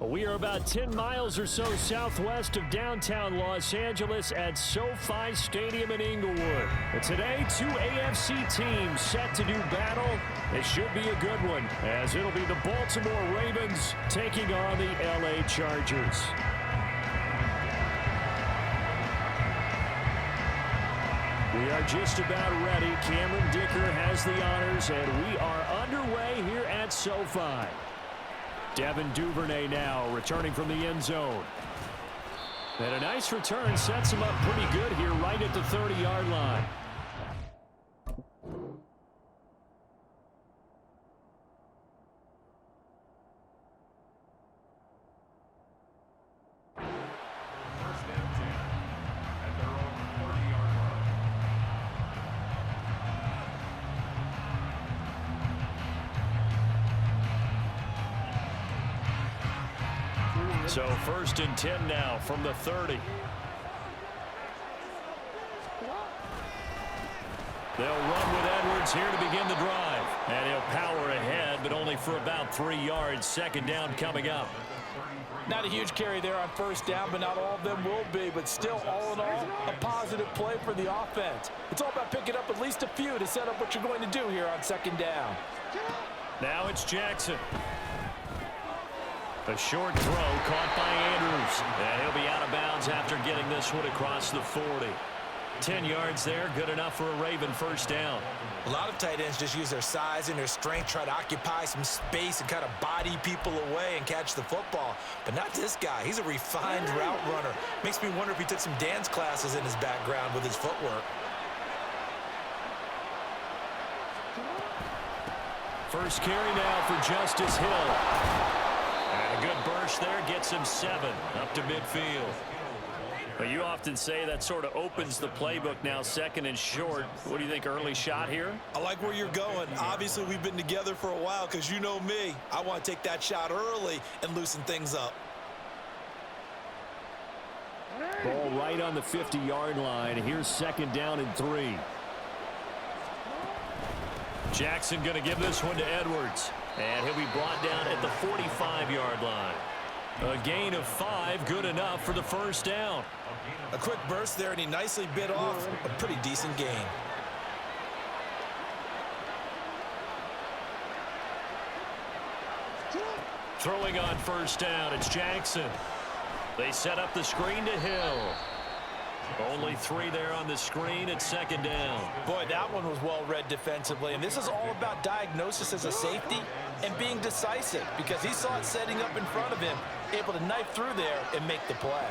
We are about 10 miles or so southwest of downtown Los Angeles at SoFi Stadium in Inglewood. And today, two AFC teams set to do battle. It should be a good one, as it'll be the Baltimore Ravens taking on the LA Chargers. We are just about ready. Cameron Dicker has the honors, and we are underway here at SoFi. Devin Duvernay now returning from the end zone. And a nice return sets him up pretty good here right at the 30-yard line. So 1st and 10 now from the 30. They'll run with Edwards here to begin the drive. And he'll power ahead, but only for about 3 yards. 2nd down coming up. Not a huge carry there on 1st down, but not all of them will be. But still, all in all, a positive play for the offense. It's all about picking up at least a few to set up what you're going to do here on 2nd down. Now it's Jackson. A short throw caught by Andrews. And he'll be out of bounds after getting this one across the 40. 10 yards there, good enough for a Raven 1st down. A lot of tight ends just use their size and their strength, try to occupy some space and kind of body people away and catch the football. But not this guy. He's a refined route runner. Makes me wonder if he took some dance classes in his background with his footwork. First carry now for Justice Hill. And a good burst there gets him 7 up to midfield. But you often say that sort of opens the playbook now, 2nd and short. What do you think, early shot here? I like where you're going. Obviously, we've been together for a while because you know me. I want to take that shot early and loosen things up. Ball right on the 50-yard line. Here's 2nd down and 3. Jackson going to give this one to Edwards. And he'll be brought down at the 45-yard line. A gain of 5, good enough for the 1st down. A quick burst there, and he nicely bit off a pretty decent gain. Throwing on 1st down, it's Jackson. They set up the screen to Hill. Only 3 there on the screen at 2nd down. Boy, that one was well read defensively. And this is all about diagnosis as a safety and being decisive, because he saw it setting up in front of him, able to knife through there and make the play.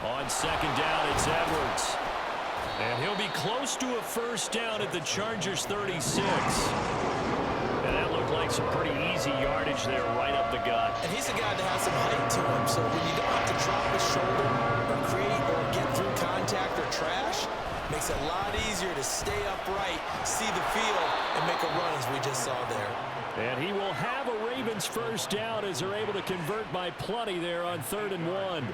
On 2nd down, it's Edwards. And he'll be close to a 1st down at the Chargers 36. And that looked like some pretty easy yardage there right up the gut. And he's a guy that has some height to him, so when you don't have to drop his shoulder or create or get through contact or trash, makes it a lot easier to stay upright, see the field, and make a run as we just saw there. And he will have a Ravens 1st down as they're able to convert by plenty there on 3rd and 1.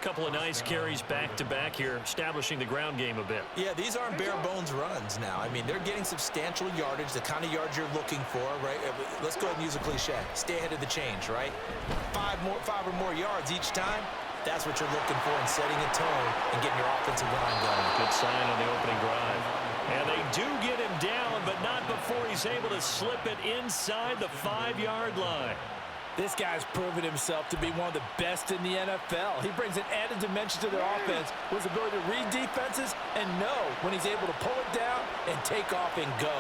Couple of nice carries back-to-back here, establishing the ground game a bit. Yeah, these aren't bare-bones runs now. I mean, they're getting substantial yardage, the kind of yards you're looking for, right? Let's go ahead and use a cliche. Stay ahead of the change, right? 5 or more yards each time. That's what you're looking for in setting a tone and getting your offensive line going. Good sign on the opening drive. And they do get him down, but not before he's able to slip it inside the 5-yard line. This guy's proven himself to be one of the best in the NFL. He brings an added dimension to their offense with his ability to read defenses and know when he's able to pull it down and take off and go.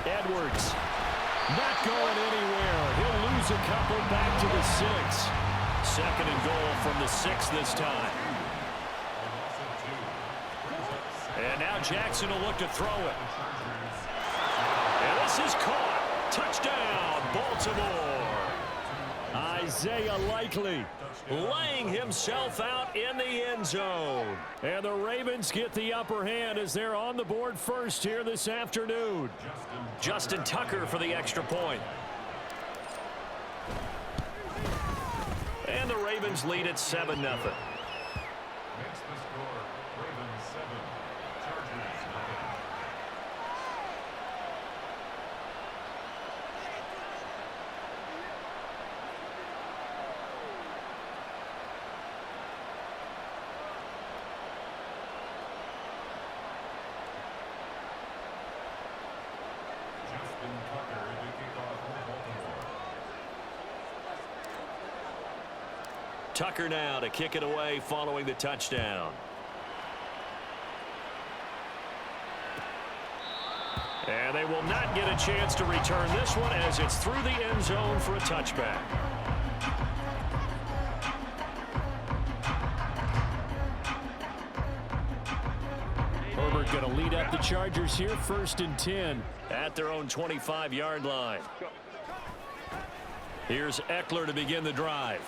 Edwards not going anywhere. He'll lose a couple back to the 6. 2nd and goal from the 6 this time. And now Jackson will look to throw it. And this is caught. Touchdown, Baltimore. Isaiah Likely laying himself out in the end zone. And the Ravens get the upper hand as they're on the board first here this afternoon. Justin Tucker for the extra point. And the Ravens lead at 7-0. Tucker now to kick it away following the touchdown. And they will not get a chance to return this one as it's through the end zone for a touchback. Herbert going to lead up the Chargers here, 1st and 10 at their own 25-yard line. Here's Eckler to begin the drive.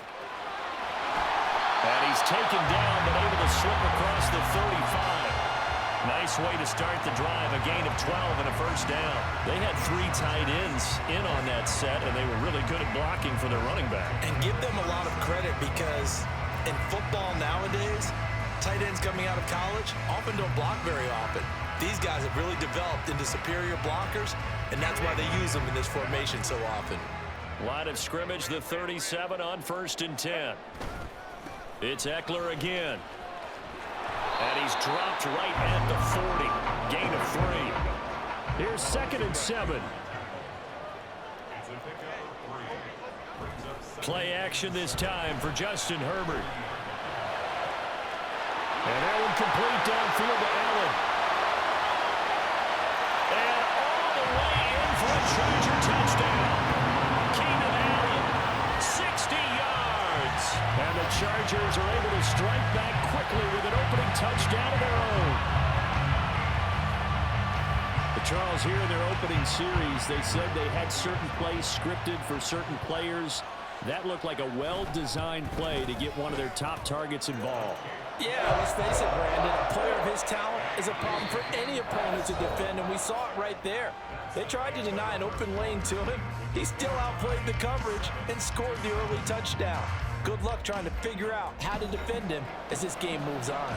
And he's taken down but able to slip across the 35. Nice way to start the drive, a gain of 12 and a 1st down. They had 3 tight ends in on that set, and they were really good at blocking for their running back. And give them a lot of credit because in football nowadays, tight ends coming out of college often don't block very often. These guys have really developed into superior blockers, and that's why they use them in this formation so often. Line of scrimmage, the 37 on 1st and 10. It's Eckler again. And he's dropped right at the 40. Gain of 3. Here's 2nd and 7. Play action this time for Justin Herbert. And that one complete downfield to Allen. And all the way in for a Charger touchdown. Keenan Allen, 60 yards. And the Chargers are able to strike back quickly with an opening touchdown of their own. But Charles, here in their opening series, they said they had certain plays scripted for certain players. That looked like a well-designed play to get one of their top targets involved. Yeah, let's face it, Brandon. A player of his talent is a problem for any opponent to defend, and we saw it right there. They tried to deny an open lane to him. He still outplayed the coverage and scored the early touchdown. Good luck trying to figure out how to defend him as this game moves on.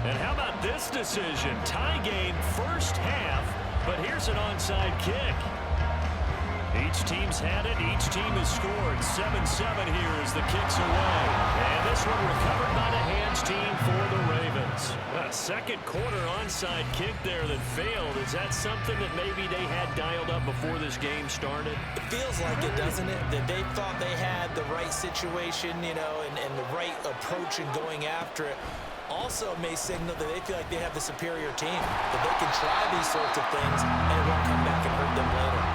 And how about this decision? Tie game 1st half, but here's an onside kick. Each team's had it. Each team has scored. 7-7 here as the kick's away. And this one recovered by the hands team for the Ravens. A 2nd quarter onside kick there that failed. Is that something that maybe they had dialed up before this game started? It feels like it, doesn't it? That they thought they had the right situation, you know, and the right approach in going after it. Also may signal that they feel like they have the superior team, that they can try these sorts of things and it won't come back and hurt them later.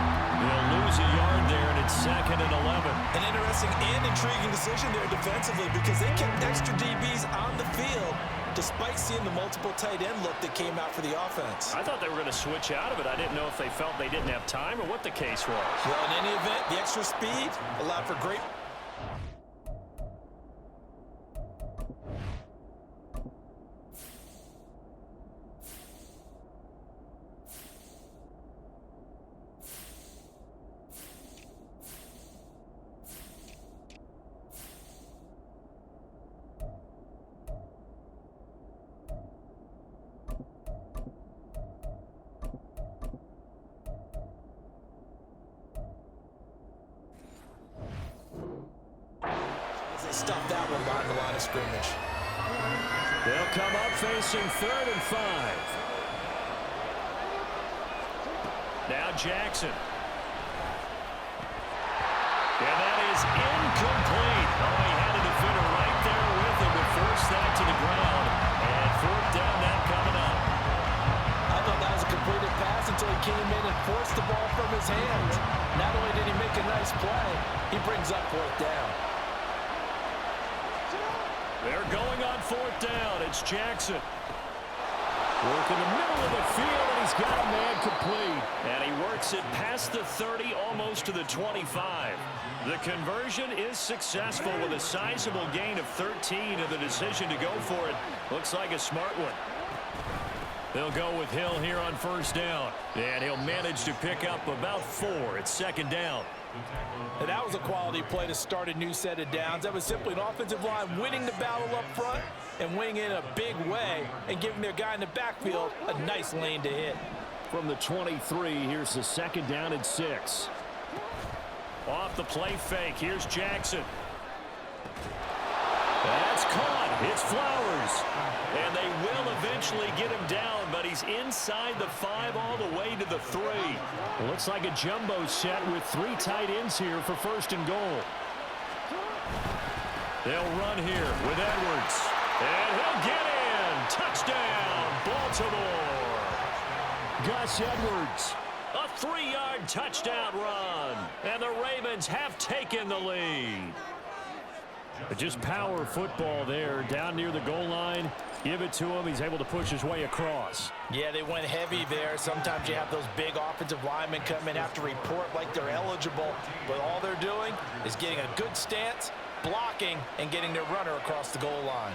They'll lose a yard there, and it's 2nd and 11. An interesting and intriguing decision there defensively because they kept extra DBs on the field despite seeing the multiple tight end look that came out for the offense. I thought they were going to switch out of it. I didn't know if they felt they didn't have time or what the case was. Well, in any event, the extra speed allowed for great... Stuff that one behind the line of scrimmage. They'll come up facing 3rd and 5. Now Jackson. And that is incomplete. Oh, he had a defender right there with him to force that to the ground. And 4th down now coming up. I thought that was a completed pass until he came in and forced the ball from his hands. Not only did he make a nice play, he brings up 4th down. They're going on 4th down. It's Jackson. Work in the middle of the field, and he's got a man complete. And he works it past the 30, almost to the 25. The conversion is successful with a sizable gain of 13, and the decision to go for it looks like a smart one. They'll go with Hill here on 1st down. And he'll manage to pick up about 4. It's 2nd down. And that was a quality play to start a new set of downs. That was simply an offensive line winning the battle up front and winning in a big way and giving their guy in the backfield a nice lane to hit. From the 23, here's the 2nd down and 6. Off the play fake, here's Jackson. That's caught. It's Flowers. And they will eventually eventually get him down, but he's inside the 5 all the way to the 3. It looks like a jumbo set with 3 tight ends here for 1st and goal. They'll run here with Edwards. And he'll get in. Touchdown, Baltimore. Gus Edwards. A 3-yard touchdown run. And the Ravens have taken the lead. But just power football there down near the goal line. Give it to him. He's able to push his way across. Yeah, they went heavy there. Sometimes you have those big offensive linemen come in, have to report like they're eligible. But all they're doing is getting a good stance, blocking, and getting their runner across the goal line.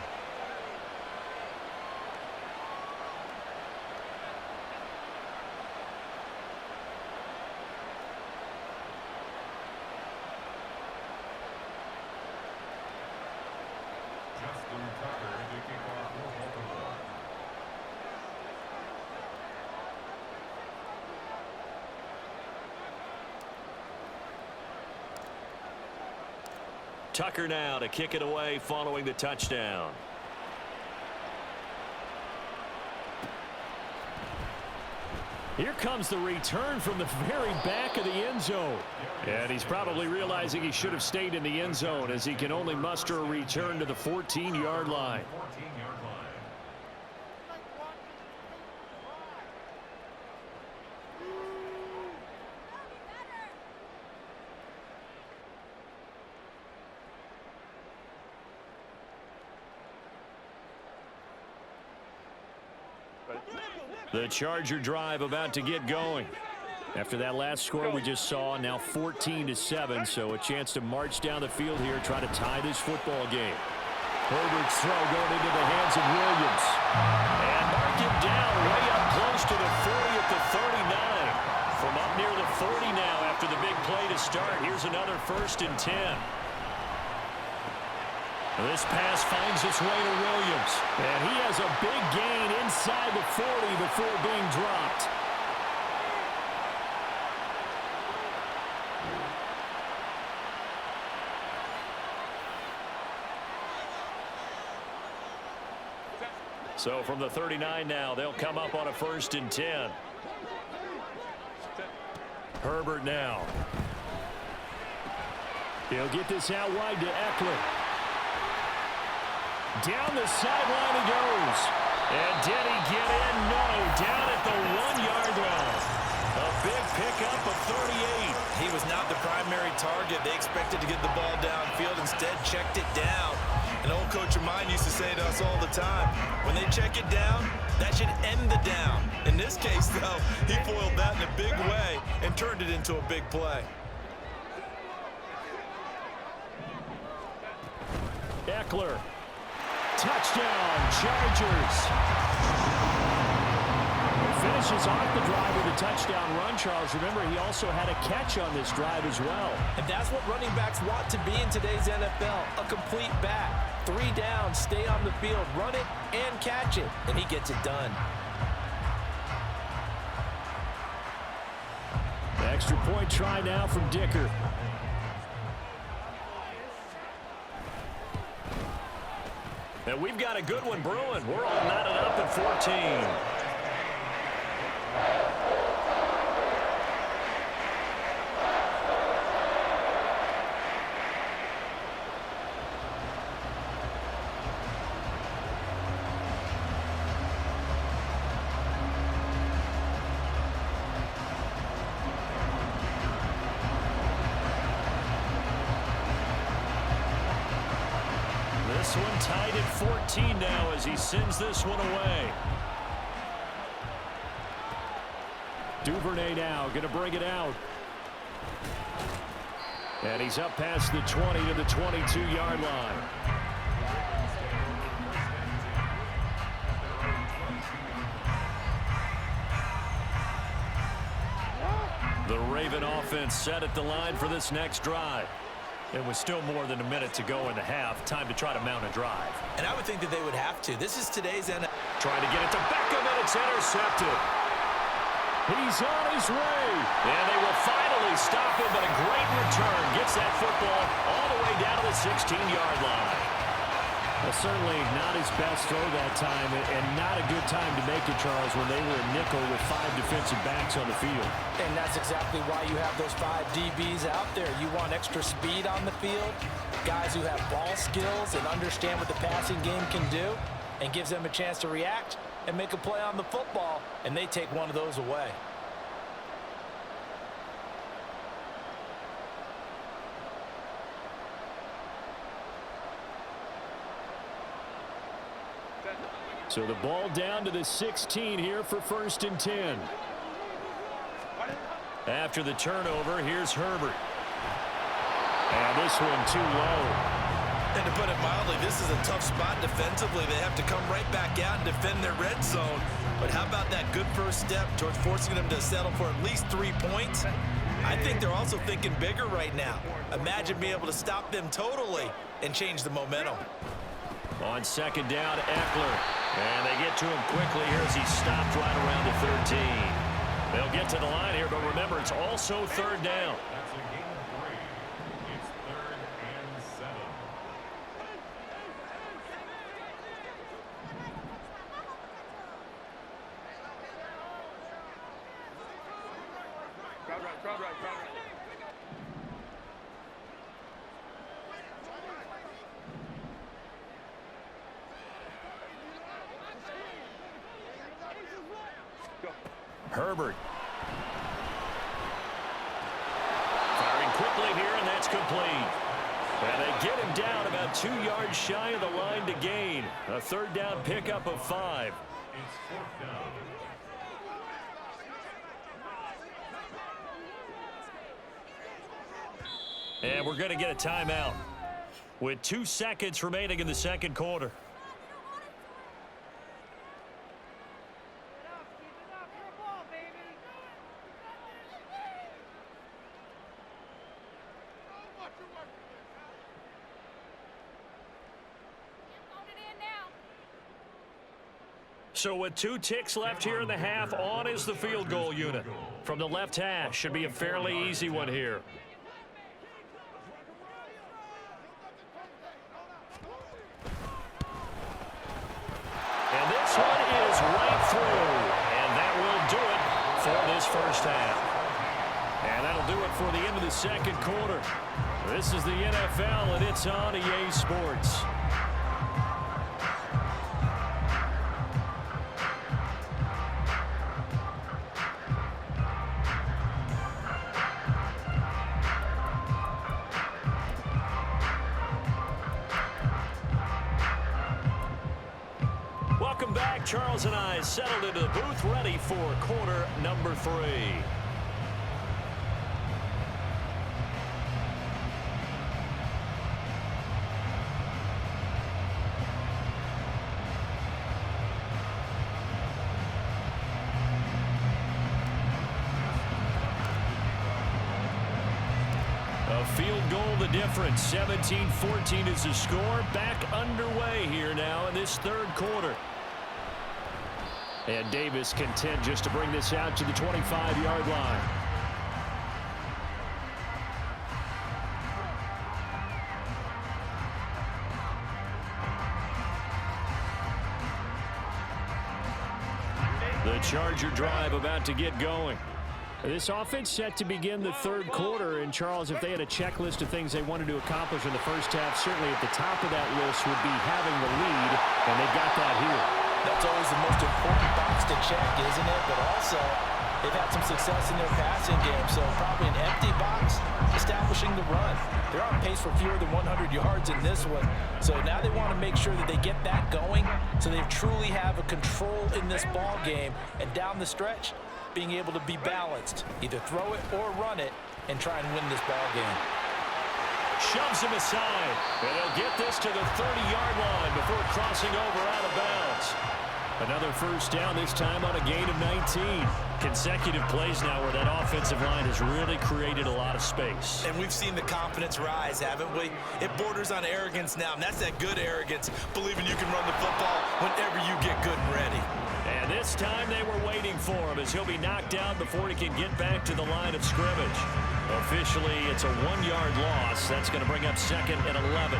Tucker now to kick it away following the touchdown. Here comes the return from the very back of the end zone. And he's probably realizing he should have stayed in the end zone as he can only muster a return to the 14-yard line. The Charger drive about to get going. After that last score we just saw, now 14-7, so a chance to march down the field here, try to tie this football game. Herbert's throw going into the hands of Williams. And mark him down way up close to the 40 at the 39. From up near the 40 now after the big play to start. Here's another 1st and 10. This pass finds its way to Williams. And he has a big gain inside the 40 before being dropped. So from the 39 now, they'll come up on a 1st and 10. Herbert now. He'll get this out wide to Eckler. Down the sideline he goes. And did he get in? No. Down at the 1-yard line. A big pickup of 38. He was not the primary target. They expected to get the ball downfield. Instead, checked it down. An old coach of mine used to say to us all the time, when they check it down, that should end the down. In this case, though, he foiled that in a big way and turned it into a big play. Eckler. Touchdown, Chargers. Finishes off the drive with a touchdown run, Charles. Remember, he also had a catch on this drive as well. And that's what running backs want to be in today's NFL, a complete back. 3 down, stay on the field, run it, and catch it. And he gets it done. Extra point try now from Dicker. And we've got a good one brewing. We're all knotted up at 14. This one tied at 14 now as he sends this one away. Duvernay now going to bring it out. And he's up past the 20 to the 22-yard line. The Raven offense set at the line for this next drive. And with still more than a minute to go in the half, time to try to mount a drive. And I would think that they would have to. This is today's NFL. Trying to get it to Beckham, and it's intercepted. He's on his way. And they will finally stop him, but a great return. Gets that football all the way down to the 16-yard line. Well, certainly not his best throw that time, and not a good time to make it, Charles, when they were a nickel with 5 defensive backs on the field. And that's exactly why you have those 5 DBs out there. You want extra speed on the field, guys who have ball skills and understand what the passing game can do, and gives them a chance to react and make a play on the football, and they take one of those away. So the ball down to the 16 here for 1st and 10. After the turnover, here's Herbert. And this one too low. And to put it mildly, this is a tough spot defensively. They have to come right back out and defend their red zone. But how about that good first step towards forcing them to settle for at least 3 points? I think they're also thinking bigger right now. Imagine being able to stop them totally and change the momentum. On 2nd down, Eckler. And they get to him quickly here as he stopped right around the 13. They'll get to the line here, but remember, it's also 3rd down. That's a gain of 3. It's 3rd and 7. Crowd right. Herbert. Firing quickly here, and that's complete. And they get him down about 2 yards shy of the line to gain. A 3rd down pickup of 5. It's 4th down. And we're going to get a timeout with 2 seconds remaining in the 2nd quarter. So with 2 ticks left here in the half, on is the field goal unit. From the left hash, should be a fairly easy one here. And this one is right through. And that will do it for this first half. And that'll do it for the end of the 2nd quarter. This is the NFL, and it's on EA Sports. Welcome back. Charles and I settled into the booth, ready for quarter number 3. A field goal the difference. 17-14 is the score. Back underway here now in this 3rd quarter. And Davis content just to bring this out to the 25-yard line. The Charger drive about to get going. This offense set to begin the 3rd quarter, and Charles, if they had a checklist of things they wanted to accomplish in the first half, certainly at the top of that list would be having the lead, and they got that here. That's always the most important box to check, isn't it? But also, they've had some success in their passing game, so probably an empty box establishing the run. They're on pace for fewer than 100 yards in this one, so now they want to make sure that they get that going so they truly have a control in this ball game, and down the stretch, being able to be balanced, either throw it or run it, and try and win this ball game. Shoves him aside, and he'll get this to the 30-yard line before crossing over out of bounds. Another first down, this time on a gain of 19. Consecutive plays now where that offensive line has really created a lot of space. And we've seen the confidence rise, haven't we? It borders on arrogance now, and that's that good arrogance, believing you can run the football whenever you get good and ready. And this time they were waiting for him as he'll be knocked out before he can get back to the line of scrimmage. Officially, it's a 1-yard loss. That's going to bring up 2nd and 11.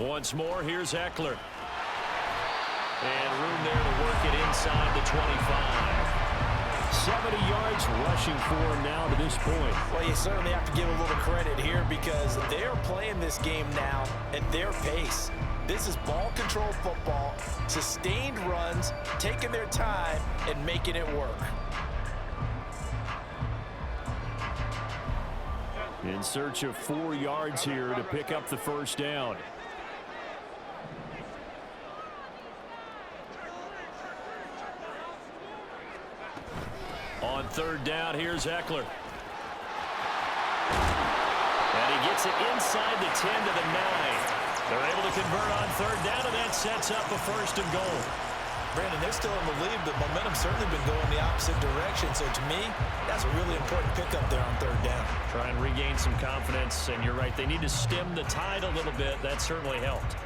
Once more, here's Eckler. And room there to work it inside the 25. 70 yards rushing for him now to this point. Well, you certainly have to give a little credit here because they're playing this game now at their pace. This is ball control football, sustained runs, taking their time and making it work. In search of 4 yards here to pick up the first down. On third down, here's Eckler. And he gets it inside the 10 to the 9. They're able to convert on third down, and that sets up a first and goal. Brandon, they're still in the lead, but momentum's certainly been going the opposite direction. So to me, that's a really important pickup there on third down. Try and regain some confidence, and you're right, they need to stem the tide a little bit. That certainly helped.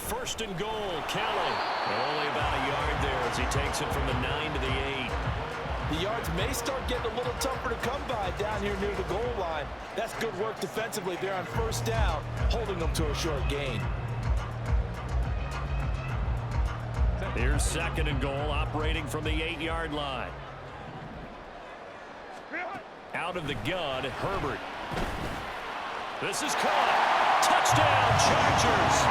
First and goal, Kelly. Only about a yard there as he takes it from the 9 to the 8. The yards may start getting a little tougher to come by down here near the goal line. That's good work defensively there on first down, holding them to a short gain. Here's second and goal, operating from the 8-yard line. Out of the gun, Herbert. This is caught. Touchdown, Chargers.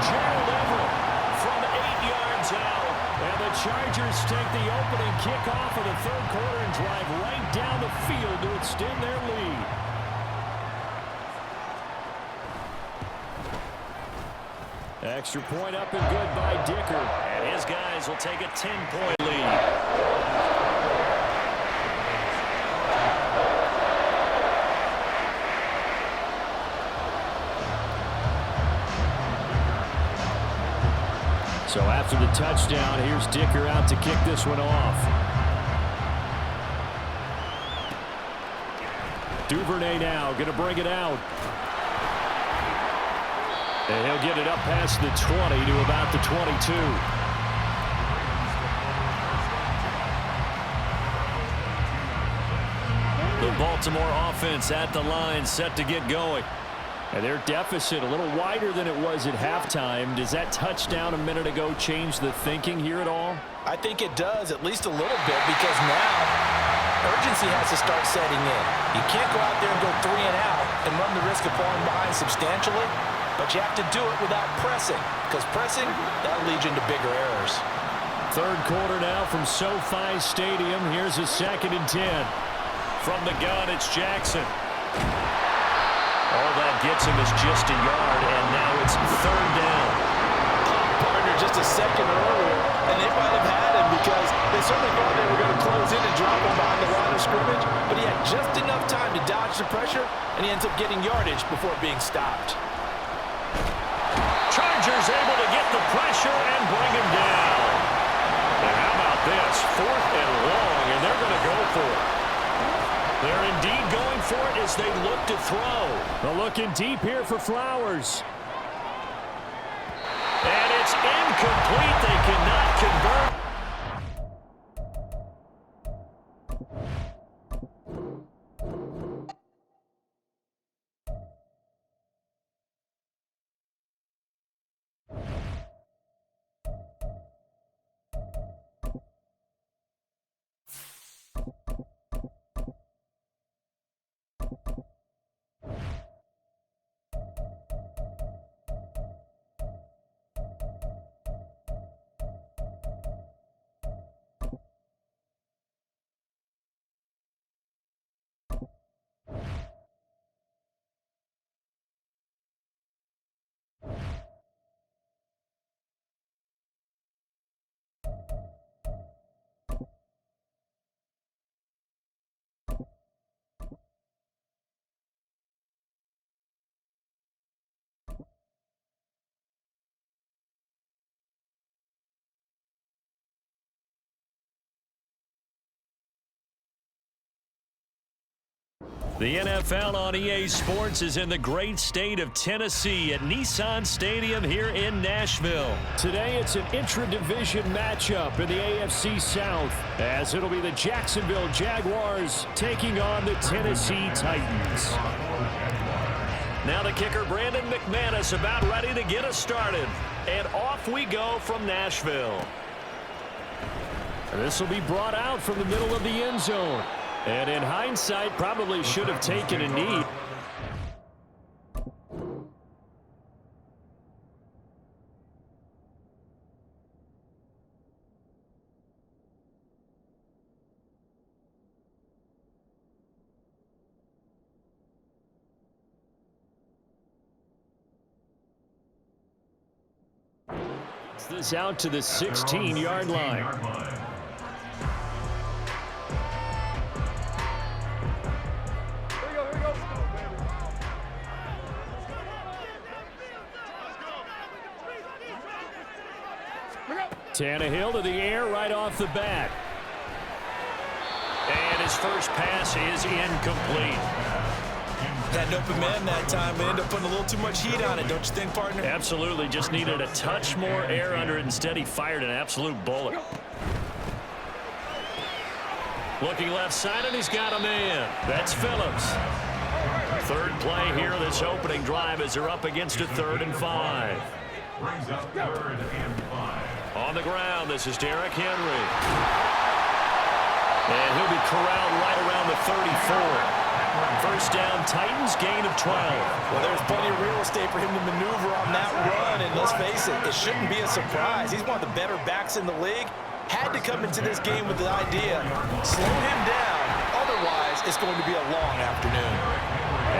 Gerald Everett from 8 yards out. And the Chargers take the opening kickoff of the third quarter and drive right down the field to extend their lead. Extra point up and good by Dicker. And his guys will take a 10-point lead. So after the touchdown, here's Dicker out to kick this one off. Duvernay now going to bring it out. And he'll get it up past the 20 to about the 22. The Baltimore offense at the line, set to get going. And their deficit a little wider than it was at halftime. Does that touchdown a minute ago change the thinking here at all? I think it does, at least a little bit, because now urgency has to start setting in. You can't go out there and go 3 and out and run the risk of falling behind substantially, but you have to do it without pressing, because pressing, that'll lead you into bigger errors. Third quarter now from SoFi Stadium. Here's a 2nd and 10. From the gun, it's Jackson. All that gets him is just a yard, and now it's third down. Partner just a second earlier, and they might have had him because they certainly thought they were going to close in and drop him behind the line of scrimmage, but he had just enough time to dodge the pressure, and he ends up getting yardage before being stopped. Chargers able to get the pressure and bring him down. And how about this? 4th and long, and they're going to go for it. They're indeed going for it as they look to throw. They're looking deep here for Flowers. And it's incomplete. They cannot convert. The NFL on EA Sports is in the great state of Tennessee at Nissan Stadium here in Nashville. Today it's an intra-division matchup in the AFC South, as it'll be the Jacksonville Jaguars taking on the Tennessee Titans. Now the kicker, Brandon McManus, about ready to get us started. And off we go from Nashville. This will be brought out from the middle of the end zone. And in hindsight, probably should have taken a knee. This out to the 16-yard line. Tannehill to the air right off the bat. And his first pass is incomplete. Had an open man that time, but ended up putting a little too much heat on it, don't you think, partner? Absolutely. Just needed a touch more air under it. Instead, he fired an absolute bullet. Looking left side, and he's got a man. That's Phillips. Third play here, this opening drive, as they're up against a 3rd and 5. Brings up 3rd and 5. On the ground, this is Derrick Henry. And he'll be corralled right around the 34. First down, Titans, gain of 12. Well, there's plenty of real estate for him to maneuver on that run, and let's face it, it shouldn't be a surprise. He's one of the better backs in the league. Had to come into this game with the idea, slow him down, otherwise it's going to be a long afternoon.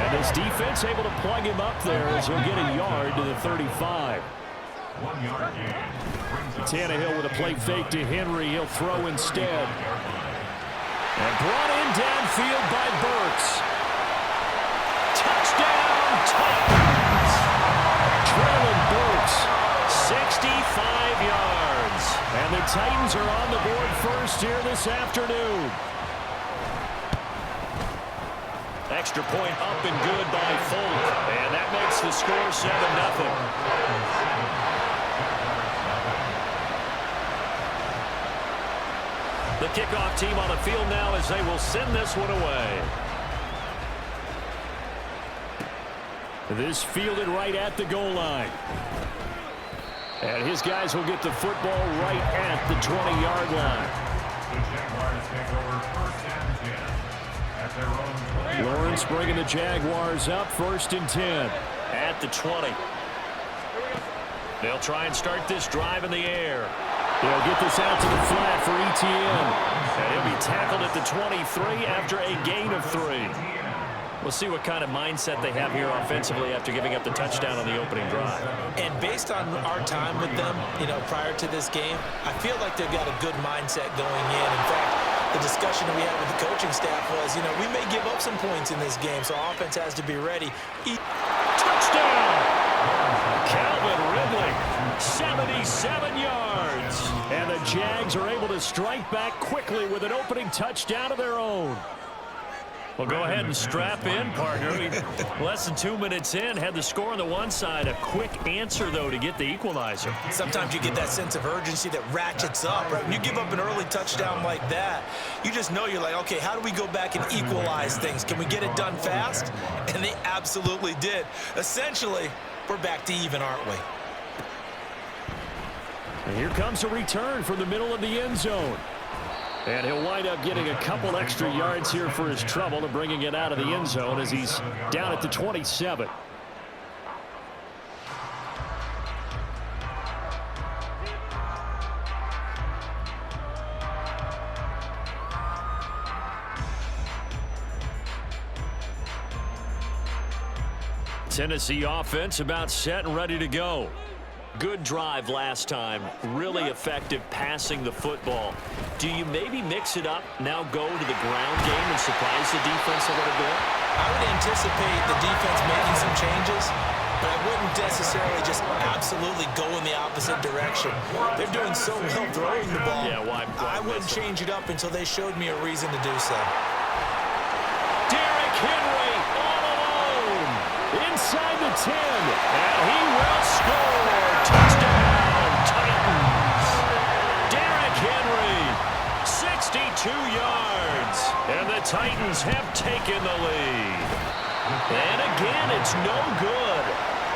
And his defense able to plug him up there as he'll get a yard to the 35. 1 yard gain. Tannehill with a play fake to Henry. He'll throw instead. And brought in downfield by Burks. Touchdown, Titans! Traylon Burks, 65 yards. And the Titans are on the board first here this afternoon. Extra point up and good by Folk. And that makes the score 7-0. The kickoff team on the field now as they will send this one away. This fielded right at the goal line. And his guys will get the football right at the 20-yard line. The Jaguars take over 1st and 10 at their own 20. Lawrence bringing the Jaguars up 1st and 10 at the 20. They'll try and start this drive in the air. They'll get this out to the flat for ETN. And he'll be tackled at the 23 after a gain of 3. We'll see what kind of mindset they have here offensively after giving up the touchdown on the opening drive. And based on our time with them, prior to this game, I feel like they've got a good mindset going in. In fact, the discussion that we had with the coaching staff was, we may give up some points in this game, so offense has to be ready. Touchdown! Calvin Ridley, 77 yards. And the Jags are able to strike back quickly with an opening touchdown of their own. Well, go ahead and strap in, partner. Less than 2 minutes in, had the score on the one side. A quick answer, though, to get the equalizer. Sometimes you get that sense of urgency that ratchets up, right? When you give up an early touchdown like that, you just know you're like, okay, how do we go back and equalize things? Can we get it done fast? And they absolutely did. Essentially, we're back to even, aren't we? And here comes a return from the middle of the end zone. And he'll wind up getting a couple extra yards here for his trouble and bringing it out of the end zone as he's down at the 27. Tennessee offense about set and ready to go. Good drive last time. Really effective passing the football. Do you maybe mix it up, now go to the ground game and surprise the defense a little bit? I would anticipate the defense making some changes, but I wouldn't necessarily just absolutely go in the opposite direction. They're doing so well throwing the ball. Yeah, why I wouldn't change it up until they showed me a reason to do so. Derrick Henry 10, and he will score. Touchdown, Titans. Derrick Henry, 62 yards, and the Titans have taken the lead. And again, it's no good.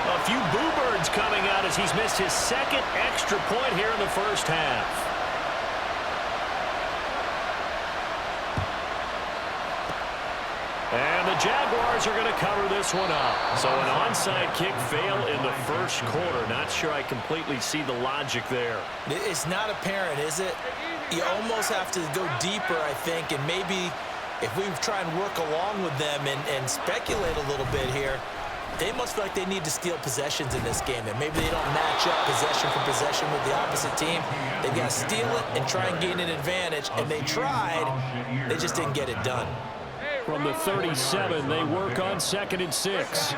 A few boo birds coming out as he's missed his second extra point here in the first half. And the Jaguars are going to cover this one up. So an onside kick fail in the first quarter. Not sure I completely see the logic there. It's not apparent, is it? You almost have to go deeper, I think, and maybe if we try and work along with them and speculate a little bit here, they must feel like they need to steal possessions in this game, and maybe they don't match up possession for possession with the opposite team. They've got to steal it and try and gain an advantage, and they tried. They just didn't get it done. From the 37, they work on 2nd and 6.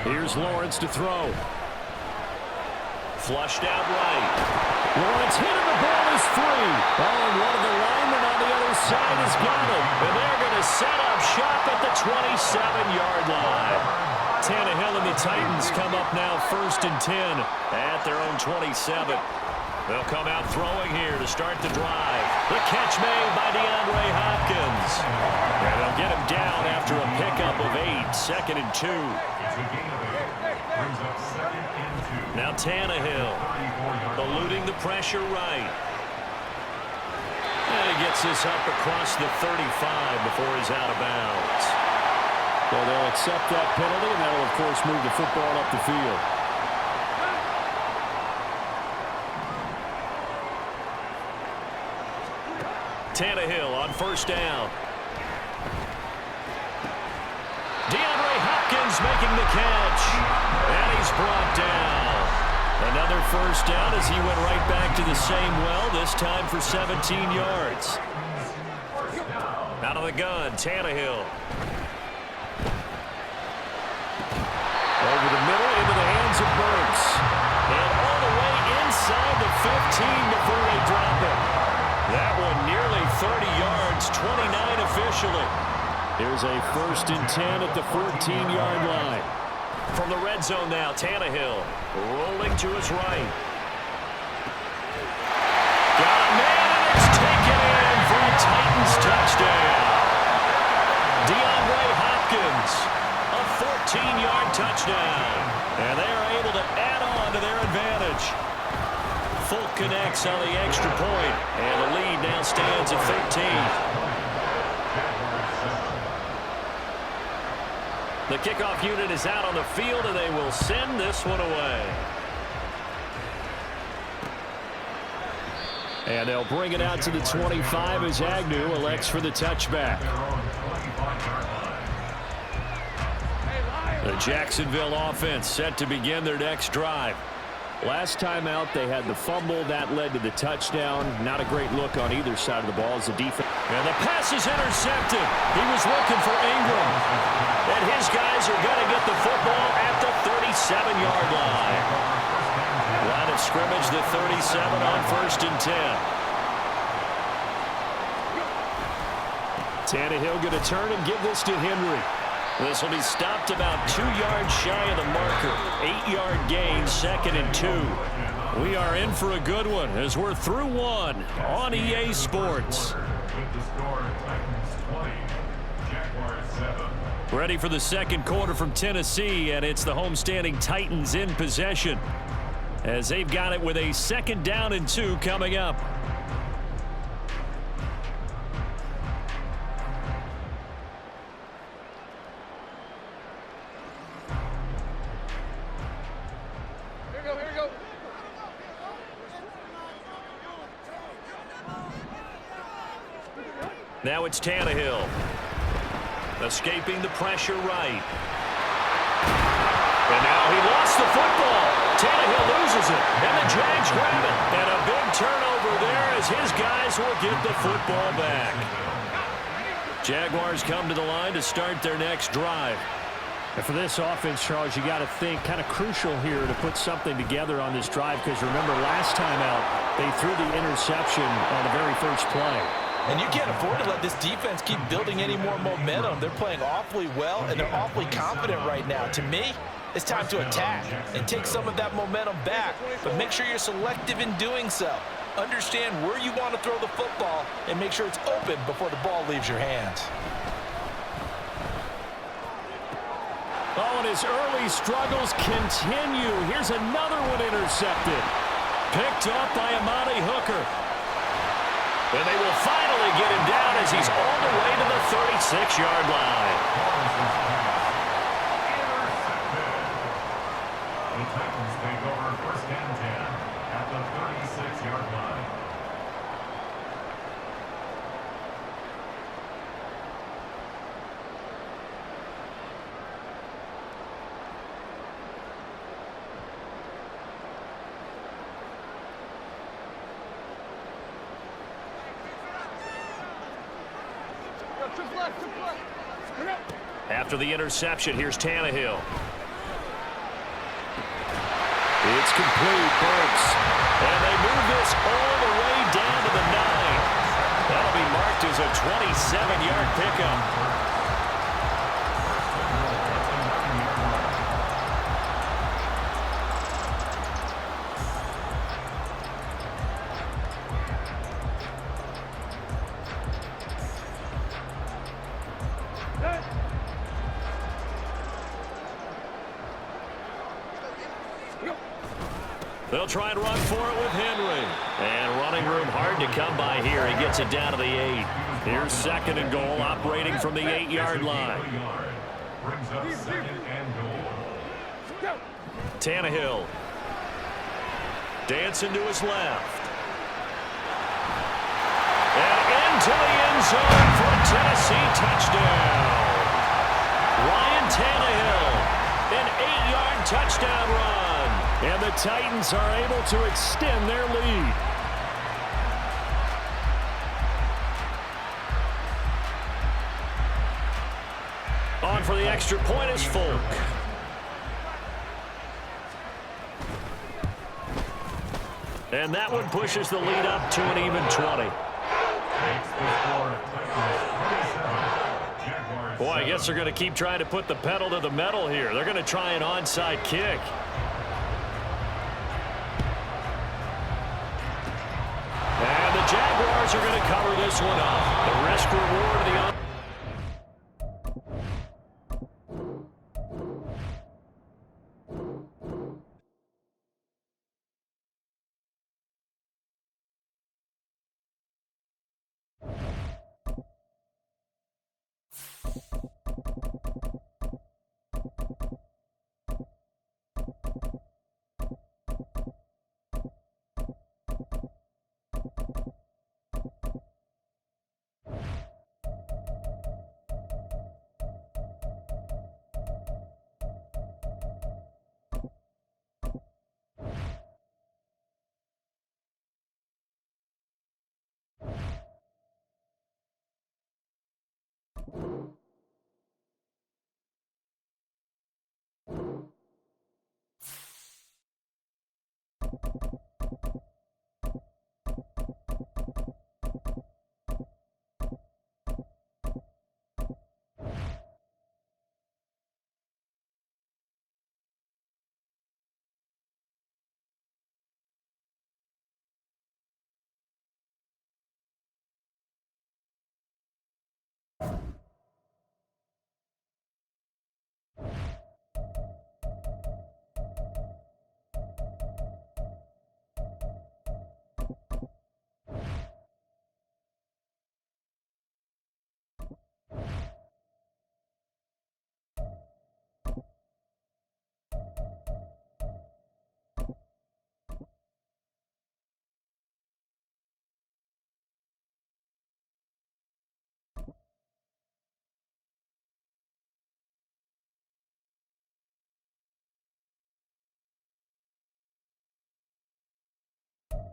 Here's Lawrence to throw. Flushed out right. Lawrence hit and the ball is free. Oh, and one of the linemen on the other side has got it. And they're going to set up shop at the 27-yard line. Tannehill and the Titans come up now 1st and 10 at their own 27. They'll come out throwing here to start the drive. The catch made by DeAndre Hopkins. And they'll get him down after a pickup of 8. 2nd and 2. Now Tannehill eluding the pressure right. And he gets this up across the 35 before he's out of bounds. Well, they'll accept that penalty, and that'll, of course, move the football up the field. Tannehill on 1st down. DeAndre Hopkins making the catch. And he's brought down. Another 1st down as he went right back to the same well, this time for 17 yards. Out of the gun, Tannehill. Over the middle, into the hands of Burks. And all the way inside the 15 before they drop it. That one nearly 30 yards, 29 officially. Here's a 1st and 10 at the 14-yard line. From the red zone now, Tannehill rolling to his right. Got a man, and it's taken in for a Titans touchdown. DeAndre Hopkins, a 14-yard touchdown. And they are able to add on to their advantage. Folk connects on the extra point, and the lead now stands at 13. The kickoff unit is out on the field, and they will send this one away. And they'll bring it out to the 25 as Agnew elects for the touchback. The Jacksonville offense set to begin their next drive. Last time out, they had the fumble. That led to the touchdown. Not a great look on either side of the ball as the defense. And the pass is intercepted. He was looking for Ingram. And his guys are going to get the football at the 37-yard line. Line of scrimmage, the 37 on 1st and 10. Tannehill going to turn and give this to Henry. This will be stopped about 2 yards shy of the marker. 8-yard gain, 2nd and 2. We are in for a good one as we're through one on EA Sports. Ready for the second quarter from Tennessee, and it's the homestanding Titans in possession as they've got it with a 2nd down and 2 coming up. Now it's Tannehill. Escaping the pressure right. And now he lost the football. Tannehill loses it. And the Jags grab it. And a big turnover there as his guys will get the football back. Jaguars come to the line to start their next drive. And for this offense, Charles, you got to think kind of crucial here to put something together on this drive, because remember last time out, they threw the interception on the very first play. And you can't afford to let this defense keep building any more momentum. They're playing awfully well, and they're awfully confident right now. To me, it's time to attack and take some of that momentum back, but make sure you're selective in doing so. Understand where you want to throw the football and make sure it's open before the ball leaves your hands. Oh, and his early struggles continue. Here's another one intercepted. Picked up by Amani Hooker. And they will finally get him down as he's all the way to the 36-yard line. The Titans take over first and 10 at the 36-yard line. After the interception, here's Tannehill. It's complete, Burks. And they move this all the way down to the 9. That'll be marked as a 27-yard pickup. They'll try and run for it with Henry. And running room hard to come by here. He gets it down to the 8. Here's second and goal, operating from the 8-yard line. Brings up second and goal. Tannehill. Dancing to his left. And into the end zone for a Tennessee touchdown. Ryan Tannehill, an 8-yard touchdown run. And the Titans are able to extend their lead. On for the extra point is Folk. And that one pushes the lead up to an even 20. Boy, I guess they're going to keep trying to put the pedal to the metal here. They're going to try an onside kick. And the Jaguars are going to cover this one up. The risk-reward of the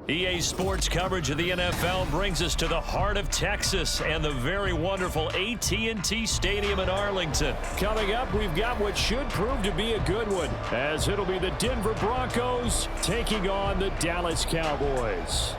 EA Sports coverage of the NFL brings us to the heart of Texas and the very wonderful AT&T Stadium in Arlington. Coming up, we've got what should prove to be a good one, as it'll be the Denver Broncos taking on the Dallas Cowboys.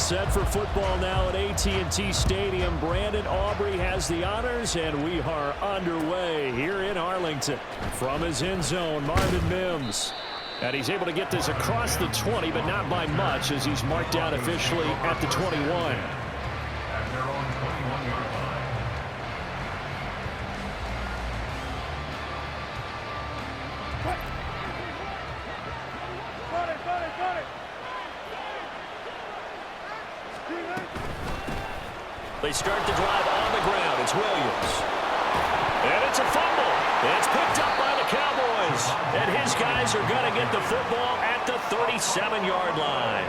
set for football now at AT&T Stadium. Brandon Aubrey has the honors, and we are underway here in Arlington. From his end zone, Marvin Mims. And he's able to get this across the 20, but not by much, as he's marked down officially at the 21. At their own 21-yard line. They start the drive on the ground. It's Williams. And it's a fumble. It's picked up by the Cowboys. And his guys are going to get the football at the 37-yard line.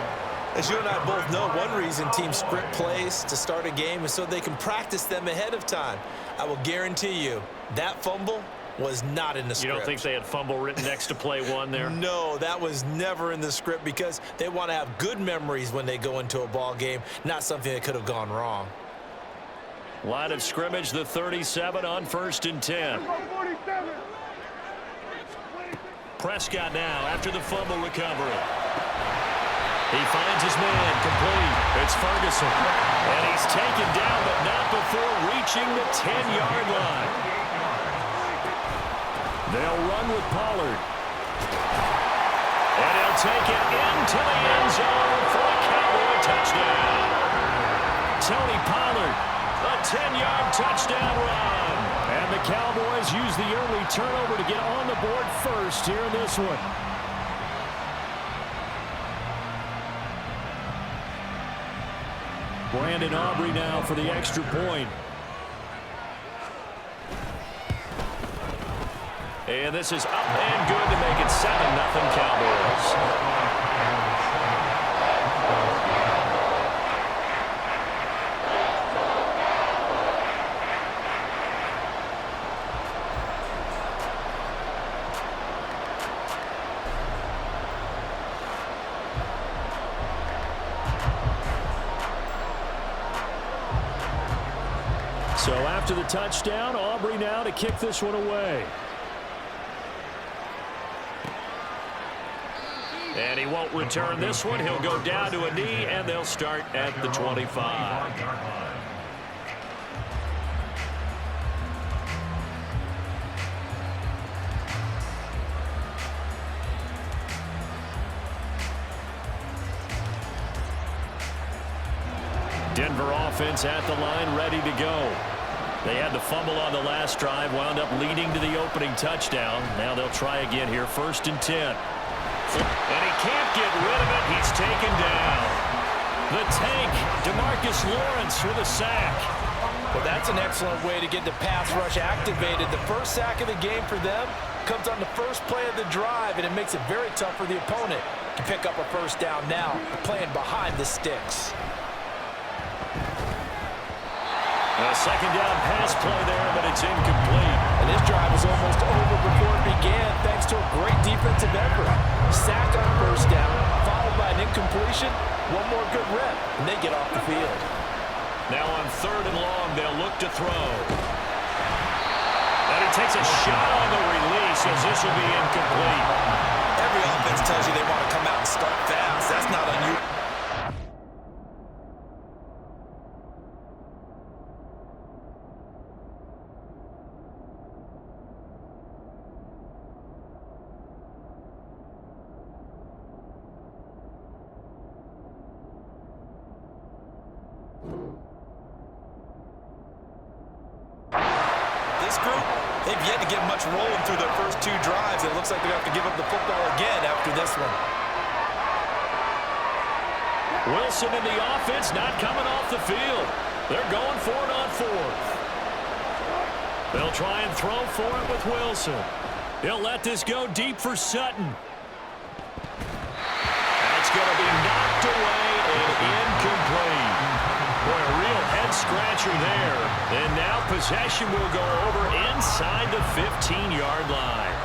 As you and I both know, one reason teams script plays to start a game is so they can practice them ahead of time. I will guarantee you that fumble was not in the script. You don't think they had fumble written next to play one there? No, that was never in the script because they want to have good memories when they go into a ball game, not something that could have gone wrong. Line of scrimmage, the 37 on 1st and 10. Prescott now after the fumble recovery. He finds his man complete. It's Ferguson. And he's taken down, but not before reaching the 10-yard line. They'll run with Pollard. And he'll take it into the end zone for a Cowboy touchdown. Tony Pollard. A 10-yard touchdown run. And the Cowboys use the early turnover to get on the board first here in this one. Brandon Aubrey now for the extra point. And this is up and good to make it 7-0 Cowboys. So after the touchdown, Aubrey now to kick this one away. And he won't return this one. He'll go down to a knee, and they'll start at the 25. Denver offense at the line, ready to go. They had the fumble on the last drive, wound up leading to the opening touchdown. Now they'll try again here, 1st and 10. And he can't get rid of it. He's taken down. The tank, DeMarcus Lawrence with a sack. Well, that's an excellent way to get the pass rush activated. The first sack of the game for them comes on the first play of the drive, and it makes it very tough for the opponent to pick up a first down now, playing behind the sticks. A second down pass play there, but it's incomplete. And this drive was almost over before it began, thanks to a great defensive effort. Sack on first down, followed by an incompletion. One more good rep, and they get off the field. Now on 3rd and long, they'll look to throw. And he takes a shot on the release, as this will be incomplete. Every offense tells you they want to come out and start fast. That's not unusual. This group, they've yet to get much rolling through their first 2 drives. It looks like they're going to have to give up the football again after this one. Wilson in the offense, not coming off the field. They're going for it on 4th. They'll try and throw for it with Wilson. He'll let this go deep for Sutton. That's going to be knocked away and incomplete. Boy, a real head-scratcher there. And now possession will go over inside the 15-yard line.